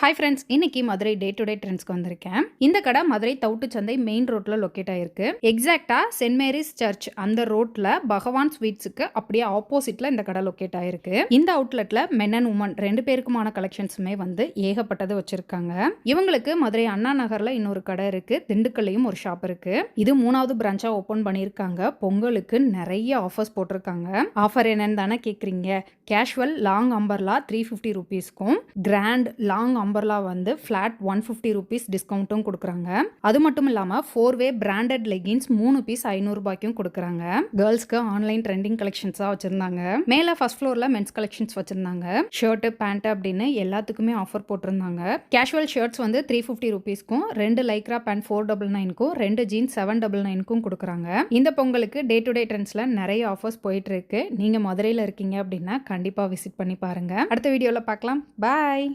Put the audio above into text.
Hi friends, இன்னைக்கு Madurai day to day ட்ரெண்ட்ஸ்க்கு வந்திருக்கேன். இந்த கடை மதுரை தவுட்டு சந்தை மெயின் ரோட்ல லொக்கேட் ஆயிருக்கு. எக்ஸாக்டா சென்ட் மேரிஸ் சர்ச் அந்த ரோட்ல பகவான் ஸ்வீட்ஸுக்கு அப்படியே ஆப்போசிட்ல இந்த கடை லொக்கேட் ஆயிருக்கு. இந்த அவுட்லெட்ல மென் அண்ட் உமன் 2 பேருக்குமான கலெக்ஷன்ஸுமே வந்து ஏகப்பட்டது வச்சிருக்காங்க. இவங்களுக்கு மதுரை அண்ணா நகர்ல இன்னொரு கடை இருக்கு, திண்டுக்கல்லையும் ஒரு ஷாப் இருக்கு. இது 3வது பிரான்ச்சா ஓபன் பண்ணியிருக்காங்க. பொங்கலுக்கு நிறைய ஆஃபர்ஸ் போட்டிருக்காங்க. ஆஃபர் என்னன்னு தானே கேட்குறீங்க? கேஷுவல் லாங் அம்பர்லா 350 ருபீஸ்க்கும், கிராண்ட் லாங் அம்பர்லா வந்து ஃபிளாட் 150 ருபீஸ் டிஸ்கவுண்ட்டும் கொடுக்குறாங்க. அது மட்டும் இல்லாமல் 4-வே பிராண்டட் லெகின்ஸ் 3 பீஸ் 500 ரூபாய்க்கும் கொடுக்குறாங்க. கேர்ள்ஸ்க்கு ஆன்லைன் ட்ரெண்டிங் கலெக்ஷன்ஸாக வச்சிருந்தாங்க. மேலே ஃபர்ஸ்ட் ஃப்ளோரில் மென்ஸ் கலெக்ஷன்ஸ் வச்சிருந்தாங்க. ஷர்ட்டு பேண்ட் அப்படின்னு எல்லாத்துக்குமே ஆஃபர் போட்டிருந்தாங்க. கேஷுவல் ஷர்ட்ஸ் வந்து 350 ருபீஸ்க்கும், 2 லைக்ரா பேண்ட் 499க்கும், 2 ஜீன்ஸ் 799க்கும் கொடுக்குறாங்க. இந்த பொங்கலுக்கு டே டு டே ட்ரெண்ட்ஸில் நிறைய ஆஃபர்ஸ் போயிட்டு இருக்கு. நீங்கள் மதுரையில் இருக்கீங்க அப்படின்னா கண்டிப்பாக விசிட் பண்ணி பாருங்க. அடுத்த வீடியோவில் பார்க்கலாம். பாய்.